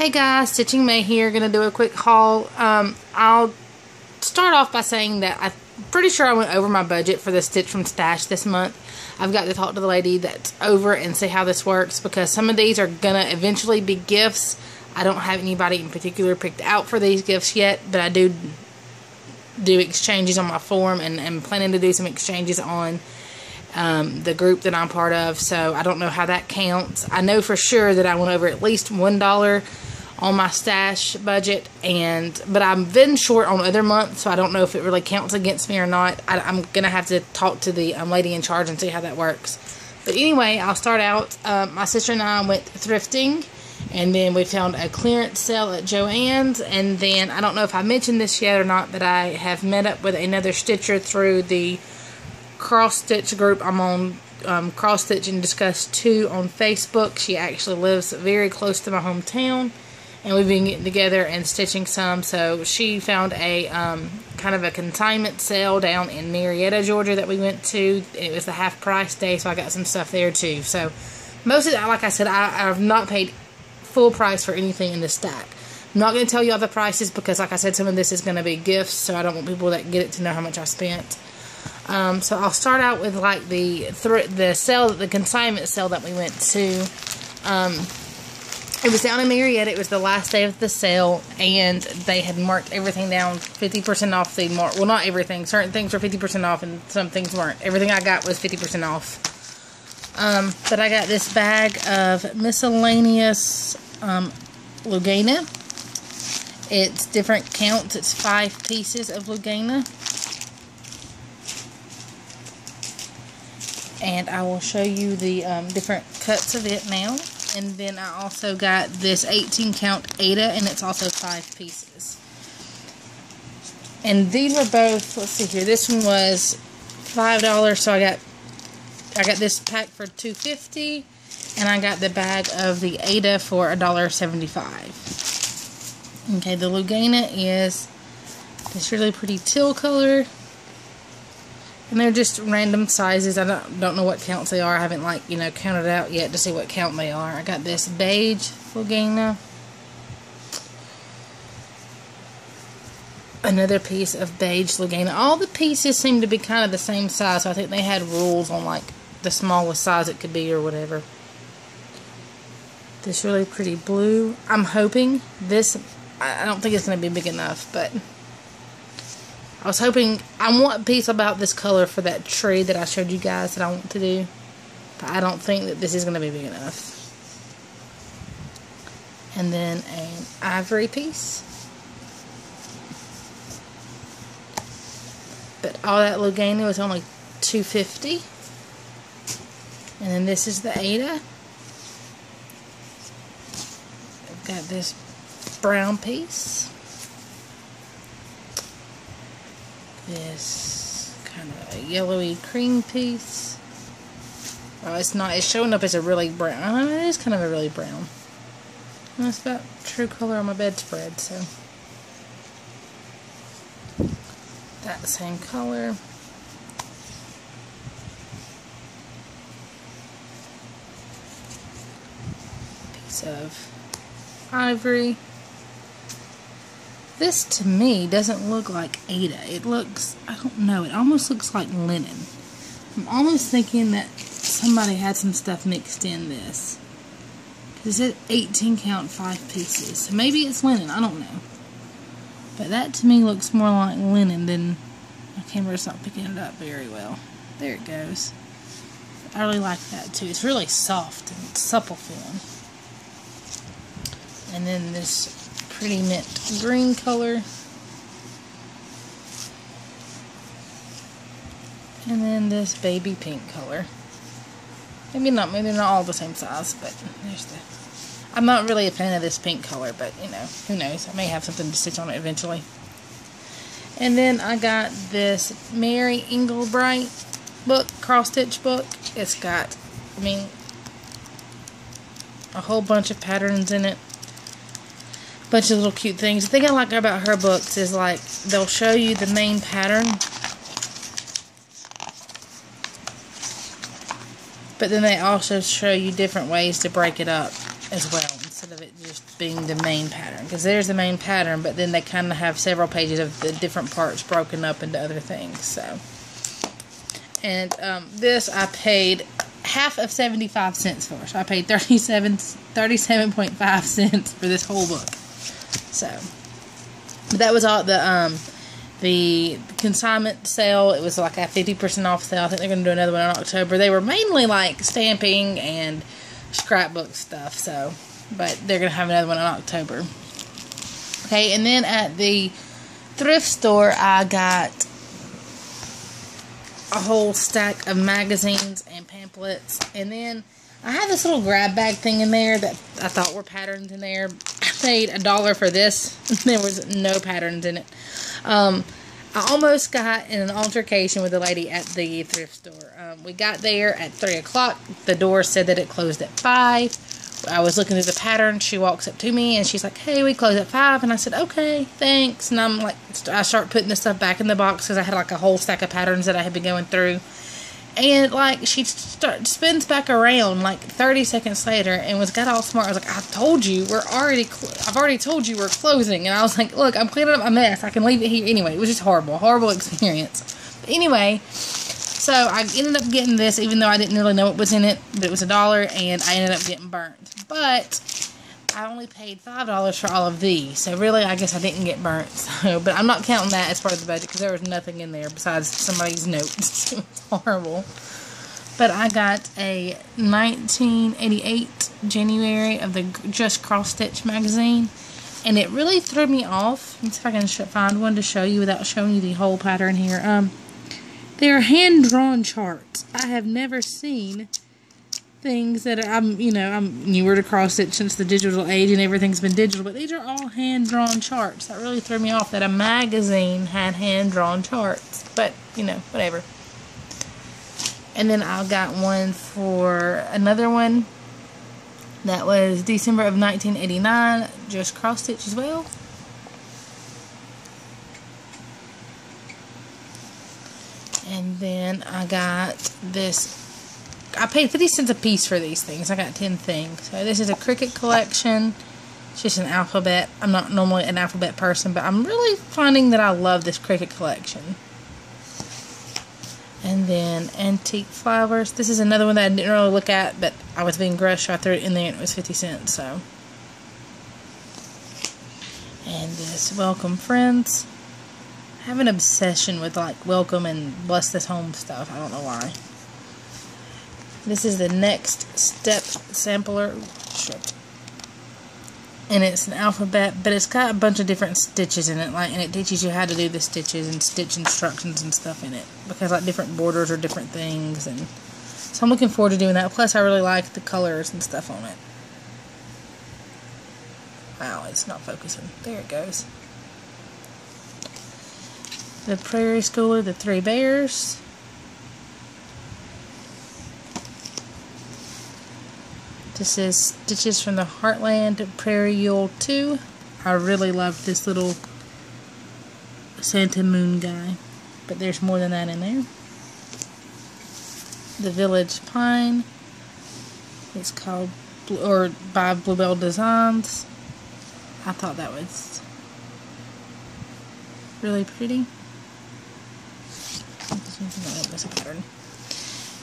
Hey guys, Stitching May here. Gonna do a quick haul. I'll start off by saying that I'm pretty sure I went over my budget for the Stitch from Stash this month. I've got to talk to the lady that's over and see how this works, because some of these are gonna eventually be gifts. I don't have anybody in particular picked out for these gifts yet, but I do exchanges on my forum, and I'm planning to do some exchanges on the group that I'm part of, so I don't know how that counts. I know for sure that I went over at least $1 on my stash budget, but I've been short on other months, so I don't know if it really counts against me or not. I'm gonna have to talk to the lady in charge and see how that works. But anyway, I'll start out. My sister and I went thrifting, and then we found a clearance sale at Joann's, and then I don't know if I mentioned this yet or not, that I have met up with another stitcher through the cross stitch group I'm on, Cross Stitch and Discuss 2 on Facebook. She actually lives very close to my hometown, and we've been getting together and stitching some. So she found a kind of a consignment sale down in Marietta, Georgia that we went to. It was the half price day, so I got some stuff there too. So most of that, like I said, I've not paid full price for anything in this stack. I'm not going to tell you all the prices because, like I said, some of this is going to be gifts, so I don't want people that get it to know how much I spent. So I'll start out with like the sale, the consignment sale that we went to. It was down in Marietta. It was the last day of the sale, and they had marked everything down 50% off the mark. Well, not everything. Certain things were 50% off, and some things weren't. Everything I got was 50% off. But I got this bag of miscellaneous Lugana. It's different counts. It's 5 pieces of Lugana. And I will show you the different cuts of it now. And then I also got this 18 count Ada, and it's also 5 pieces. And these were both, let's see here, this one was $5, so I got this pack for $2.50, and I got the bag of the Ada for $1.75. Okay, the Lugana is this really pretty teal color. And they're just random sizes. I don't know what counts they are. I haven't, like, counted out yet to see what count they are. I got this beige Lugana. Another piece of beige Lugana. All the pieces seem to be kind of the same size, so I think they had rules on, like, the smallest size it could be or whatever. This really pretty blue. I'm hoping this, I don't think it's going to be big enough, but I was hoping, I want a piece about this color for that tree that I showed you guys that I want to do. But I don't think that this is going to be big enough. And then an ivory piece. But all that Lugana was only $2.50. And then this is the Ada. I've got this brown piece. This kind of a yellowy cream piece. Oh, it's not. It's showing up as a really brown. It is kind of a really brown. And that's about true color on my bedspread. So that same color. Piece of ivory. This, to me, doesn't look like Ada. It looks, I don't know, it almost looks like linen. I'm almost thinking that somebody had some stuff mixed in this. Because it said 18 count 5 pieces. So maybe it's linen, I don't know. But that, to me, looks more like linen than, my camera's not picking it up very well. There it goes. I really like that, too. It's really soft and supple feeling. And then this pretty mint green color. And then this baby pink color. Maybe they're not all the same size, but there's the... I'm not really a fan of this pink color, but, who knows. I may have something to stitch on it eventually. And then I got this Mary Englebright book, cross-stitch book. It's got, a whole bunch of patterns in it. Bunch of little cute things. The thing I like about her books is, like, they'll show you the main pattern, but then they also show you different ways to break it up. as well, instead of it just being the main pattern. Because there's the main pattern, but then they kind of have several pages of the different parts broken up into other things. So, and this I paid half of 75 cents for. So I paid 37.5 cents for this whole book. So, but that was all the consignment sale. It was like a 50% off sale. I think they're going to do another one in October. They were mainly like stamping and scrapbook stuff. So, but they're going to have another one in October. Okay, and then at the thrift store, I got a whole stack of magazines and pamphlets, and then I had this little grab bag thing in there that I thought were patterns in there. I paid $1 for this. There was no patterns in it. I almost got in an altercation with the lady at the thrift store. We got there at 3 o'clock. The door said that it closed at 5. I was looking at the pattern. She walks up to me and she's like, "Hey, we close at 5. And I said, "Okay, thanks." And I'm like, I start putting this stuff back in the box because I had like a whole stack of patterns that I had been going through. And like she spins back around like 30 seconds later and got all smart. I was like, I've already told you we're closing. And I was like, look, I'm cleaning up my mess. I can leave it here anyway. It was just horrible experience. But anyway, so I ended up getting this, even though I didn't really know what was in it. But it was $1, and I ended up getting burnt. But I only paid $5 for all of these. So really, I guess I didn't get burnt. So, but I'm not counting that as part of the budget because there was nothing in there besides somebody's notes. It was horrible. But I got a 1988 January of the Just Cross Stitch magazine. And it really threw me off. Let's see if I can find one to show you without showing you the whole pattern here. They're hand-drawn charts. I have never seen things that I'm newer to cross stitch since the digital age and everything's been digital, but these are all hand-drawn charts. That really threw me off that a magazine had hand-drawn charts, but whatever. And then I got one for another one that was December of 1989, just cross stitch as well. And then I got this. I paid 50 cents a piece for these things. I got 10 things. So this is a Cricut collection. It's just an alphabet. I'm not normally an alphabet person, but I'm really finding that I love this Cricut collection. And then Antique Flowers. This is another one that I didn't really look at, but I was being grudged, so I threw it in there and it was 50 cents. So, and this Welcome Friends. I have an obsession with like welcome and bless this home stuff. I don't know why. This is the Next Step sampler, and it's an alphabet, but it's got a bunch of different stitches in it, and it teaches you how to do the stitches and stitch instructions and stuff in it, because like different borders are different things, and so I'm looking forward to doing that. Plus, I really like the colors and stuff on it. Wow, it's not focusing. There it goes. The Prairie Schooler, the Three Bears. This is Stitches from the Heartland, Prairie Yule 2. I really love this little Santa Moon guy, but there's more than that in there. The Village Pine. It's called, or by Bluebell Designs. I thought that was really pretty. That was a pattern.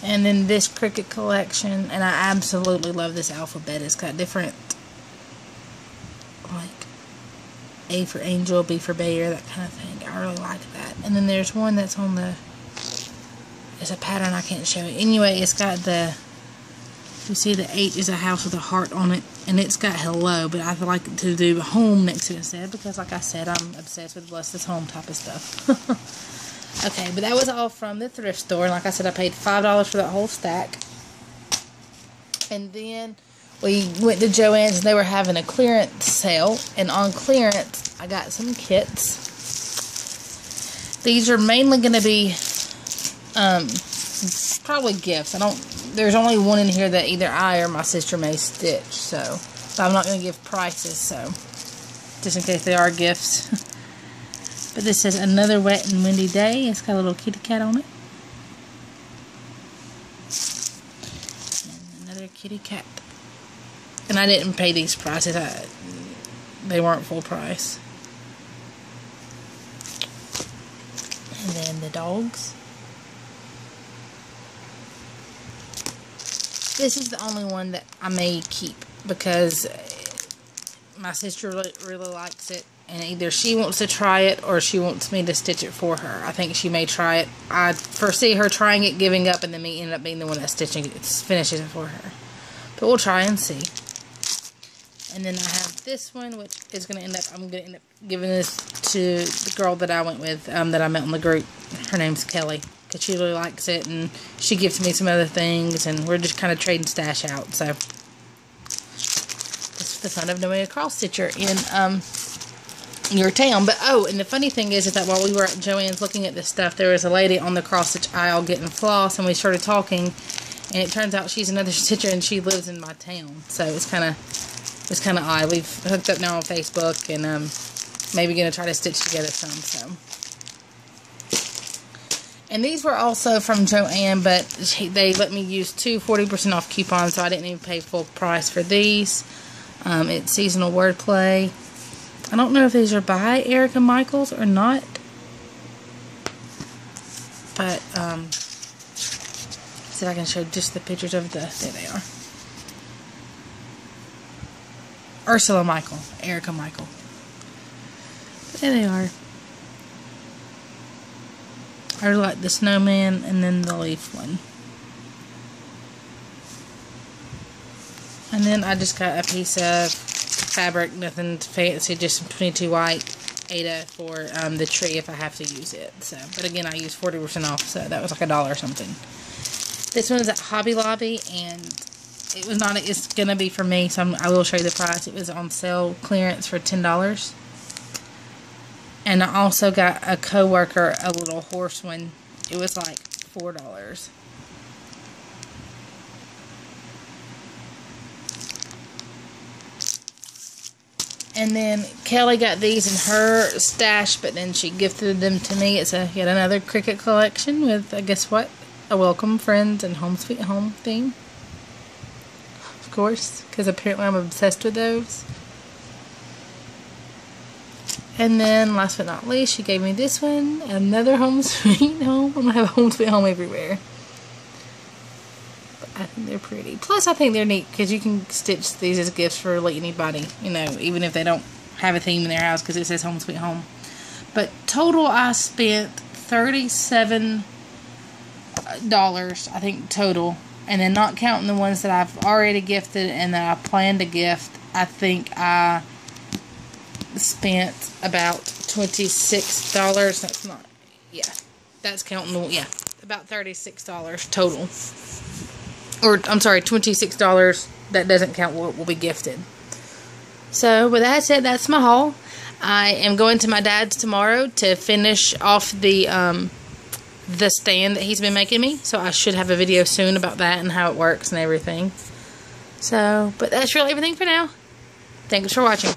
And then this Cricut collection, and I absolutely love this alphabet. It's got different, like, A for Angel, B for Bear, that kind of thing. I really like that. And then there's one that's on the, it's a pattern I can't show you. Anyway, it's got the, you see the 8 is a house with a heart on it, and it's got hello, but I like to do home next to it instead, because like I said, I'm obsessed with bless this home type of stuff. Okay, but that was all from the thrift store. And like I said, I paid $5 for that whole stack. And then we went to Joann's and they were having a clearance sale. And on clearance, I got some kits. These are mainly going to be probably gifts. There's only one in here that either I or my sister may stitch. So, but I'm not going to give prices. So, just in case they are gifts. But this says Another Wet and Windy Day. It's got a little kitty cat on it. And another kitty cat. And I didn't pay these prices. They weren't full price. And then the dogs. This is the only one that I may keep because my sister really likes it. And either she wants to try it or she wants me to stitch it for her. I think she may try it. I foresee her trying it, giving up, and then me ending up being the one that finishes it for her. But we'll try and see. And then I have this one, which is going to end up, I'm going to end up giving this to the girl that I went with, that I met in the group. Her name's Kelly, because she really likes it, and she gives me some other things, and we're just kind of trading stash out. So, that's the fun of knowing a cross-stitcher in, your town. But oh, and the funny thing is that while we were at Joann's looking at this stuff, there was a lady on the cross stitch aisle getting floss, and we started talking, and it turns out she's another stitcher and she lives in my town. So it's kind of odd. We've hooked up now on Facebook, and maybe gonna try to stitch together some. And these were also from Joann, but they let me use 2 40% off coupons, so I didn't even pay full price for these. It's seasonal wordplay. I don't know if these are by Erica Michaels or not. But, see if I can show just the pictures of there they are. Ursula Michael, Erica Michael. But there they are. I really like the snowman and then the leaf one. And then I just got a piece of fabric, nothing fancy, just 22 white Ada for the tree if I have to use it. So, but again, I used 40% off, so that was like $1 or something. This one is at Hobby Lobby, and it was not. It's gonna be for me, so I will show you the price. It was on sale clearance for $10, and I also got a coworker a little horse one. It was like $4. And then Kelly got these in her stash, but then she gifted them to me. It's yet another Cricut collection with, guess what? A Welcome Friends and Home Sweet Home theme. Of course, because apparently I'm obsessed with those. And then, last but not least, she gave me this one. Another Home Sweet Home. I'm going to have a Home Sweet Home everywhere. I think they're pretty. Plus, I think they're neat because you can stitch these as gifts for like anybody, you know, even if they don't have a theme in their house because it says Home Sweet Home. But total, I spent $37, I think, total. And then not counting the ones that I've already gifted and that I plan to gift, I think I spent about $26. That's not, yeah, that's counting the, yeah, about $36 total. Or, I'm sorry, $26. That doesn't count what will be gifted. So, with that said, that's my haul. I am going to my dad's tomorrow to finish off the stand that he's been making me. So, I should have a video soon about that and how it works and everything. So, but that's really everything for now. Thanks for watching.